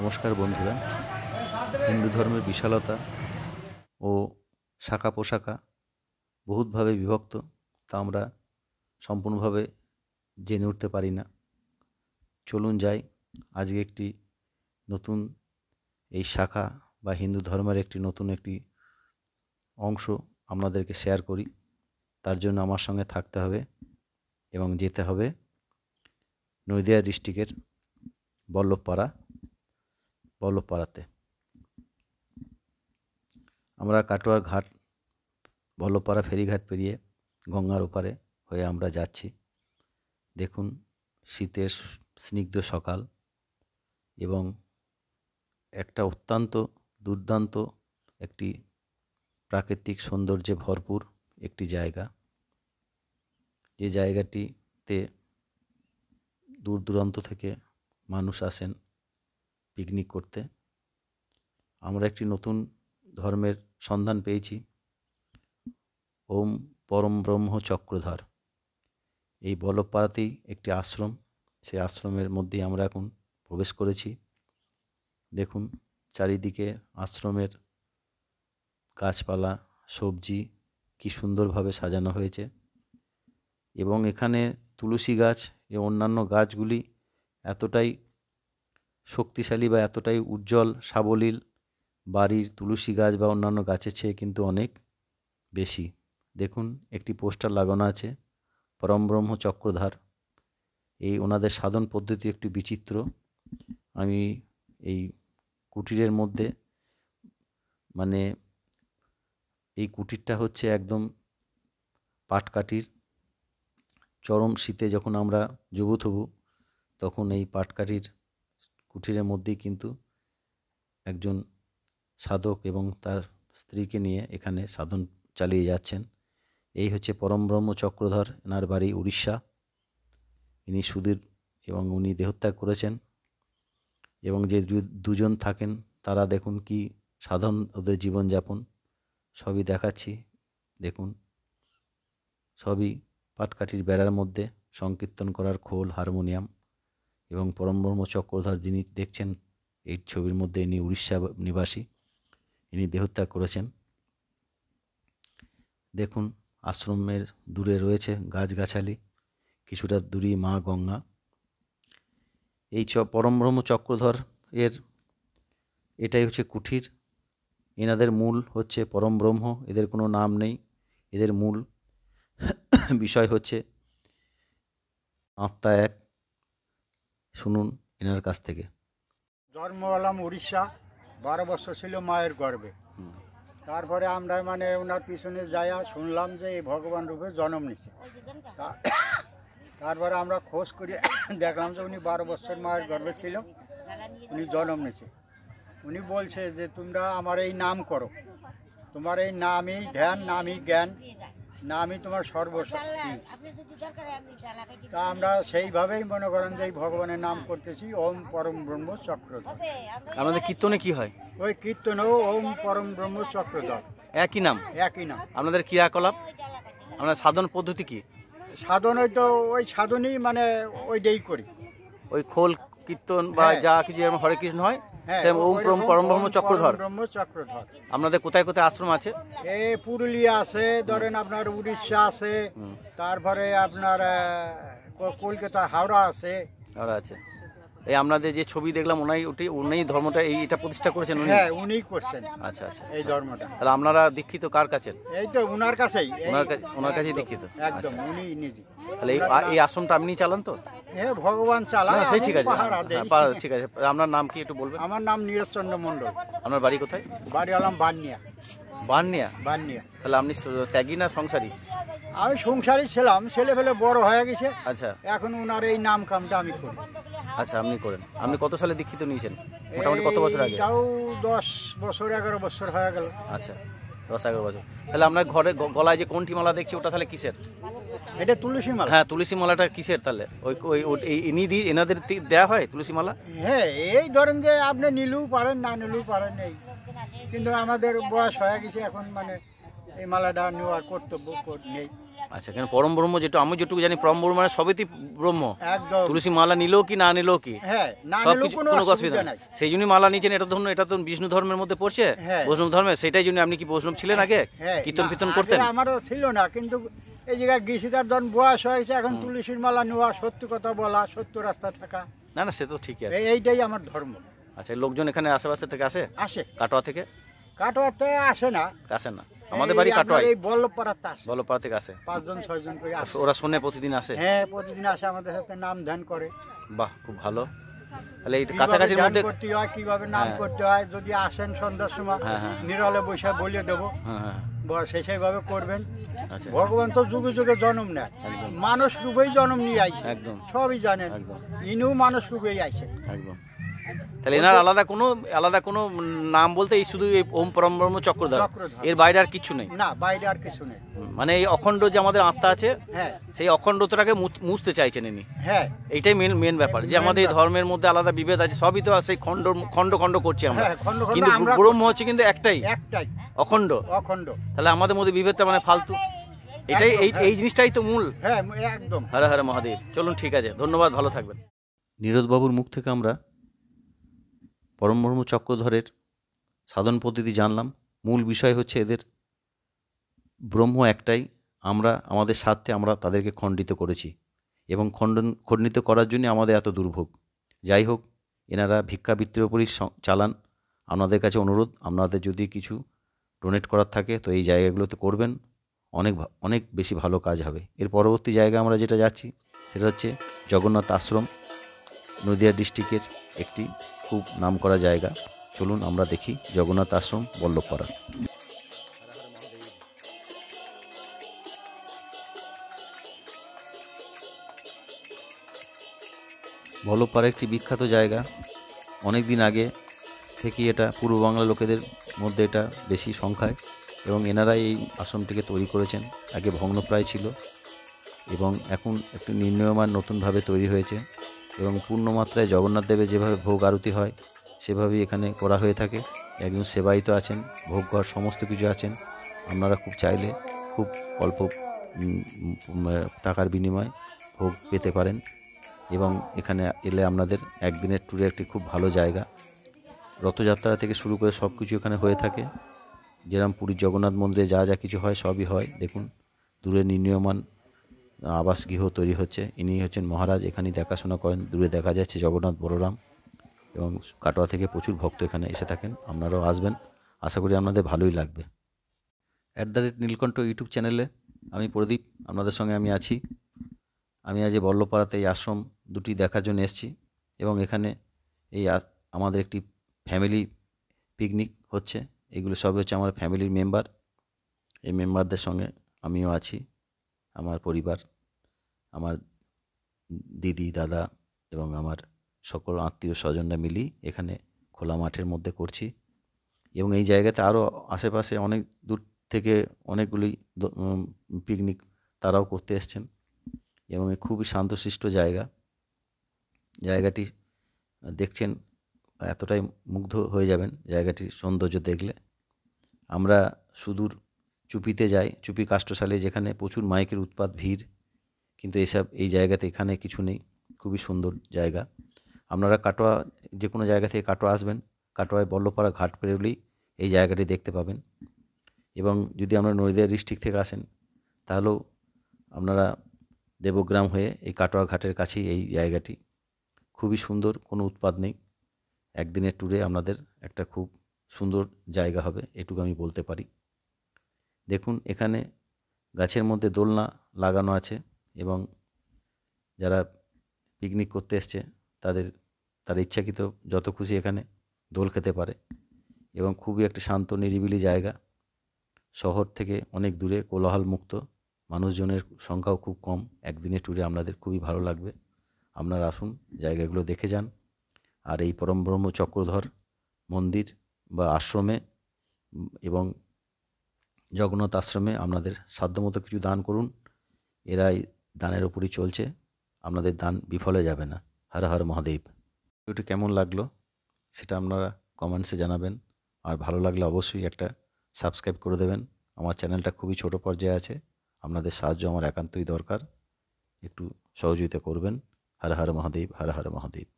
নমস্কার বন্ধুরা। হিন্দু ধর্মের বিশালতা ও শাখা পোশাখা বহুতভাবে বিভক্ত, তা আমরা সম্পূর্ণভাবে জেনে উঠতে পারি না। চলুন যাই, আজকে একটি নতুন এই শাখা বা হিন্দু ধর্মের নতুন একটি অংশ আপনাদেরকে শেয়ার করি। তার জন্য আমার সঙ্গে থাকতে হবে এবং যেতে হবে নদিয়া ডিস্ট্রিক্টের বল্লভপাড়াতে। আমরা কাটোয়ার ঘাট, বল্লভপাড়া ফেরিঘাট পেরিয়ে গঙ্গার ওপারে হয়ে আমরা যাচ্ছি। দেখুন, শীতের স্নিগ্ধ সকাল এবং একটা অত্যন্ত দুর্দান্ত একটি প্রাকৃতিক সৌন্দর্যে ভরপুর একটি জায়গা। যে জায়গাটিতে দূর দূরান্ত থেকে মানুষ আসেন পিকনিক করতে। আমরা একটি নতুন ধর্মের সন্ধান পেয়েছি, ওম পরম ব্রহ্ম চক্রধর। এই বল্লভপাড়াতেই একটি আশ্রম, সেই আশ্রমের মধ্যেই আমরা এখন প্রবেশ করেছি। দেখুন, চারিদিকে আশ্রমের গাছপালা, সবজি কি সুন্দরভাবে সাজানো হয়েছে এবং এখানে তুলসী গাছ এবং অন্যান্য গাছগুলি এতটাই শক্তিশালী বা এতটাই উজ্জ্বল সাবলীল, বাড়ির তুলসী গাছ বা অন্যান্য গাছের চেয়ে কিন্তু অনেক বেশি। দেখুন, একটি পোস্টার লাগানো আছে, পরম ব্রহ্ম চক্রধর। এই ওনাদের সাধন পদ্ধতি একটি বিচিত্র। আমি এই কুটিরের মধ্যে, মানে এই কুটিরটা হচ্ছে একদম পাটকাঠির। চরম শীতে যখন আমরা জবুথবু, তখন এই পাটকাঠির কুটিরের মধ্যেই কিন্তু একজন সাধক এবং তার স্ত্রীকে নিয়ে এখানে সাধন চালিয়ে যাচ্ছেন। এই হচ্ছে পরম ব্রহ্ম চক্রধর। এনার বাড়ি উড়িষ্যা। ইনি সুধীর এবং উনি দেহত্যাগ করেছেন। এবং যে দুজন থাকেন তারা দেখুন কি সাধন ওদের জীবনযাপন, সবই দেখাচ্ছি। দেখুন, সবই পাটকাঠির বেড়ার মধ্যে সংকীর্তন করার খোল, হারমোনিয়াম। এবং পরম ব্রহ্ম চক্রধর যিনি দেখছেন এই ছবির মধ্যে, ইনি উড়িষ্যা নিবাসী, ইনি দেহত্যাগ করেছেন। দেখুন, আশ্রমের দূরে রয়েছে গাছগাছালি, কিছুটা দূরেই মা গঙ্গা। এই পরম ব্রহ্ম চক্রধর এর এটাই হচ্ছে কুঠির। এনাদের মূল হচ্ছে পরম ব্রহ্ম, এদের কোনো নাম নেই। এদের মূল বিষয় হচ্ছে আত্মা এক। শুনুন এনার কাছ থেকে। জন্ম হলাম উড়িষ্যা, 12 বছর ছিল মায়ের গর্ভে। তারপরে আমরা ওনার পিছনে যাইয়া শুনলাম যে এই ভগবান রূপে জন্ম নিছে। তারপরে আমরা খোঁজ করে দেখলাম যে উনি 12 বছর মায়ের গর্ভে ছিল, উনি জন্ম নিছে। উনি বলছে যে তোমরা আমার এই নাম করো, তোমার এই নামই ধ্যান, নামই জ্ঞান, নামই তোমার সর্বশক্তি। তা আমরা সেইভাবেই মনে করেন যে এই ভগবানের নাম করতেছি, ওম পরম ব্রহ্ম চক্রধর। আমাদের কীর্তনে কি হয়? ওই কীর্তনেও ওম পরম ব্রহ্ম চক্রধর, একই নাম, একই নাম। আপনাদের ক্রিয়াকলাপ, আপনার সাধন পদ্ধতি কি? সাধন ওই সাধনই ওইটাই করি। ওই খোল কীর্তন বা যা কিছু যেমন হরে কৃষ্ণ হয়, হ্যাঁ, সেম ওম পরম ব্রহ্ম চক্রধর। ব্রহ্ম চক্রধর। আপনাদের কোথায় কোথায় আশ্রম আছে? পুরুলিয়া আছে, ধরেন আপনার উড়িষ্যা আছে, তারপরে আপনার কলকাতা, হাওড়া আছে। এই আপনাদের যে ছবি দেখলাম, উনি ধর্মটা এটা প্রতিষ্ঠা করেছেন? হ্যাঁ, উনিই করছেন। আচ্ছা আচ্ছা, এই ধর্মটা। তাহলে আপনারা দীক্ষিত কার কাছে? এই তো ওনার কাছেই, ওনার কাছেই দীক্ষিত। একদম, উনি নিজে। তাহলে এই আশ্রমটা আপনি চালান তো? হ্যাঁ, ভগবান চালায়। সেই ঠিক আছে, ঠিক আছে। আপনার নাম কি একটু বলবেন? আমার নাম নীরজচন্দ্র মণ্ডল। আপনার বাড়ি কোথায়? বাড়ি হলাম বাননিয়া। বাননিয়া। তাহলে আপনি ত্যাগী না সংসারী? আমি সংসারী ছিলাম, ছেলে ফেলে বড় হয়ে গেছে। আচ্ছা, এখন ওনার এই নাম কামটা আমি করি। আচ্ছা, আপনি করেন। আপনি কত সালে দীক্ষিত নিয়েছেন? মোটামুটি কত বছর আগে? তাও 10 বছর 11 বছর হয়ে গেল। আচ্ছা, 10-11 বছর। তাহলে আপনার ঘরে গলায় যে কোনটি মালা দেখছি, ওটা তাহলে কিসের? এটা তুলসী মালা। হ্যাঁ, তুলসী মালাটা কিসের তাহলে? এনাদের দেওয়া হয় তুলসী মালা? হ্যাঁ, এই ধরেন যে আপনি নিলেও পারেন, না নিলেও পারেন। এই কিন্তু আমাদের বয়স হয়ে গেছে এখন, এই মালাটা নেওয়ার কর্তব্য নেই। আচ্ছা, কেন পরম ব্রহ্ম, যেটা আমি যেটুকু জানি পরম ব্রহ্ম মানে সবই ব্রহ্ম। একদম। তুলসী মালা নিলেও কি না নিলেও কি, হ্যাঁ, না সব নিলেও কিছু কোনো কোনো অসুবিধা অসুবিধা নাই। নাই। সেই জন্যই মালা নিয়েছেন। এটা ধরুন, এটা তো বিষ্ণু ধর্মের মধ্যে পড়ছে, হ্যাঁ। বৈষ্ণব ধর্মে। সেটাই জন্য আপনি কি বৈষ্ণব ছিলেন আগে, হ্যাঁ, কীর্তন না, ফীর্তন আগে করতেন? আমারও ছিল না, কিন্তু এই জায়গায় গেছি, তার যখন বয়স হয়েছে, এখন তুলসীর মালা নেওয়া, সত্য কথা বলা, সত্য রাস্তা থাকা, না না, সে তো ঠিকই আছে। এইটাই আমার ধর্ম। আচ্ছা, লোকজন এখানে আশেপাশে থেকে আসে? আসে। কাটোয়া থেকে কাটোয়াতে আসে না, আসেন না? আমাদের বাড়ি কাটোয়ায়। এই বল্লভপাড়াতে আসে, বলপাড়া থেকে আসে 5 জন 6 জন করে আসে। ওরা শোনে প্রতিদিন আসে? হ্যাঁ, প্রতিদিন আসে, আমাদের সাথে নাম ধ্যান করে। বাহ, খুব ভালো। তাহলে এই কিভাবে কাছাকাছির ধ্যান মধ্যে, করতে হয়, কিভাবে নাম হ্যাঁ। করতে হয়, যদি আসেন সন্ধ্যার সময় হ্যাঁ, হ্যাঁ। নিরলে বসে বলে দেবো, হ্যাঁ হ্যাঁ, সেইভাবে করবেন। আচ্ছা, ভগবান তো যুগে যুগে জন্ম নেয়, একদম। মানুষ রূপেই জন্ম নিয়ে আইছে, একদম সবই জানেন। একদম ইনিও মানুষ রূপেই আইছে। একদম। তাহলে এনার আলাদা কোনো নাম বলতে এই শুধু এই ওম পরম ব্রহ্ম চক্রধর, চক্রধর। এর বাইরে আর কিছু নেই? না, বাইরে আর কিছু নেই। মানে এই অখণ্ড যে আমাদের আত্মা আছে, হ্যাঁ সেই অখণ্ডতাটাকে মুছতে চাইছেন ইনি। হ্যাঁ এইটাই মেন ব্যাপার, যে main আমাদের এই ব্যাপার। ধর্মের মধ্যে আলাদা বিভেদ আছে, সবই তো সেই খণ্ড খণ্ড করছি আমরা। হ্যাঁ, খণ্ড খণ্ড কিন্তু আমরা ব্রহ্ম হচ্ছে কিন্তু একটাই, একটাই, অখণ্ড। অখণ্ড। তাহলে আমাদের মধ্যে বিভেদটা মানে ফালতু। এটাই একদম, হ্যাঁ। এই জিনিসটাই তো মূল। হ্যাঁ, একদম। হর হর মহাদেব। চলুন, ঠিক আছে, ধন্যবাদ, ভালো থাকবেন। নীরদবাবুর মুখ থেকে আমরা পরম ব্রহ্ম চক্রধরের সাধন পদ্ধতি জানলাম। মূল বিষয় হচ্ছে এদের ব্রহ্ম একটাই, আমরা আমাদের স্বার্থে আমরা তাদেরকে খণ্ডিত করেছি, এবং খণ্ডিত করার জন্য আমাদের এত দুর্ভোগ। যাই হোক, এনারা ভিক্ষাবৃত্তির ওপরই চালান। আপনাদের কাছে অনুরোধ, আপনাদের যদি কিছু ডোনেট করার থাকে তো এই জায়গাগুলোতে করবেন, অনেক বেশি ভালো কাজ হবে। এর পরবর্তী জায়গা আমরা যেটা যাচ্ছি সেটা হচ্ছে জগন্নাথ আশ্রম, নদিয়া ডিস্ট্রিক্টের একটি খুব নামকরা জায়গা। চলুন আমরা দেখি জগন্নাথ আশ্রম, বল্লভপাড়া। বল্লভপাড়া একটি বিখ্যাত জায়গা। অনেক দিন আগে থেকেই এটা পূর্ব বাংলার লোকেদের মধ্যে এটা বেশি সংখ্যায়, এবং এনারাই এই আশ্রমটিকে তৈরি করেছেন। আগে ভগ্নপ্রায় ছিল এবং এখন একটু নির্মীয়মান নতুনভাবে তৈরি হয়েছে, এবং পূর্ণমাত্রায় জগন্নাথ দেবের যেভাবে ভোগ আরতি হয় সেভাবেই এখানে করা হয়ে থাকে। একজন সেবায়িত আছেন, ভোগঘর সমস্ত কিছু আছেন। আপনারা খুব চাইলে খুব অল্প টাকার বিনিময়ে ভোগ পেতে পারেন, এবং এখানে এলে আপনাদের একদিনের ট্যুরে একটি খুব ভালো জায়গা। রথযাত্রা থেকে শুরু করে সব কিছু এখানে হয়ে থাকে, যেরকম পুরীর জগন্নাথ মন্দিরে যা যা কিছু হয় সবই হয়। দেখুন, দূরে নির্মীয়মান আবাসগৃহ তৈরি হচ্ছে। ইনি হচ্ছেন মহারাজ, এখানেই দেখাশোনা করেন। দূরে দেখা যাচ্ছে জগন্নাথ বলরাম, এবং কাটোয়া থেকে প্রচুর ভক্ত এখানে এসে থাকেন। আপনারাও আসবেন, আশা করি আপনাদের ভালোই লাগবে। @নীলকণ্ঠ ইউটিউব চ্যানেলে আমি প্রদীপ, আপনাদের সঙ্গে আমি আছি। আমি আজ বল্লভপাড়াতে এই আশ্রম দুটি দেখার জন্য এসেছি, এবং এখানে এই আমাদের একটি ফ্যামিলি পিকনিক হচ্ছে। এগুলো সবই হচ্ছে আমার ফ্যামিলির মেম্বার। এই মেম্বারদের সঙ্গে আমিও আছি, আমার পরিবার, আমার দিদি, দাদা এবং আমার সকল আত্মীয় স্বজনরা মিলি এখানে খোলা মাঠের মধ্যে করছি। এবং এই জায়গাতে আরও আশেপাশে অনেক দূর থেকে অনেকগুলি পিকনিক তারাও করতে এসছেন, এবং খুবই শান্তশিষ্ট জায়গাটি দেখছেন, এতটাই মুগ্ধ হয়ে যাবেন জায়গাটির সৌন্দর্য দেখলে। আমরা সুদূর চুপিতে যাই, চুপি কাষ্ঠশালী, যেখানে প্রচুর মাইকের উৎপাত, ভিড়, কিন্তু এই জায়গাতে এখানে কিছু নেই। খুবই সুন্দর জায়গা। আপনারা কাটোয়া যে কোনো জায়গা থেকে কাটোয়া আসবেন, কাটোয়ায় বল্লভপাড়া ঘাট পেরোলেই এই জায়গাটি দেখতে পাবেন। এবং যদি আপনারা নদীয়া ডিস্ট্রিক্ট থেকে আসেন তাহলেও আপনারা দেবগ্রাম হয়ে এই কাটোয়া ঘাটের কাছেই এই জায়গাটি। খুবই সুন্দর, কোনো উৎপাত নেই। একদিনের ট্যুরে আপনাদের একটা খুব সুন্দর জায়গা হবে, এটুকু আমি বলতে পারি। দেখুন, এখানে গাছের মধ্যে দোলনা লাগানো আছে, এবং যারা পিকনিক করতে এসছে তার ইচ্ছাকৃত যত খুশি এখানে দোল খেতে পারে, এবং খুবই একটা শান্ত নিরিবিলি জায়গা। শহর থেকে অনেক দূরে, কোলাহল মুক্ত, মানুষজনের সংখ্যাও খুব কম। একদিনের ট্যুরে আপনাদের খুবই ভালো লাগবে। আপনারা আসুন, জায়গাগুলো দেখে যান। আর এই পরম ব্রহ্ম চক্রধর মন্দির বা আশ্রমে এবং জগন্নাথ আশ্রমে আপনাদের সাধ্যমতো কিছু দান করুন। এরাই দানের ওপরই চলছে, আপনাদের দান বিফলে যাবে না। হর হর মহাদেব। ভিডিওটি কেমন লাগলো সেটা আপনারা কমেন্টসে জানাবেন, আর ভালো লাগলে অবশ্যই একটা সাবস্ক্রাইব করে দেবেন। আমার চ্যানেলটা খুবই ছোট পর্যায়ে আছে, আপনাদের সাহায্য আমার একান্তই দরকার, একটু সহযোগিতা করবেন। হর হর মহাদেব, হর হর মহাদেব।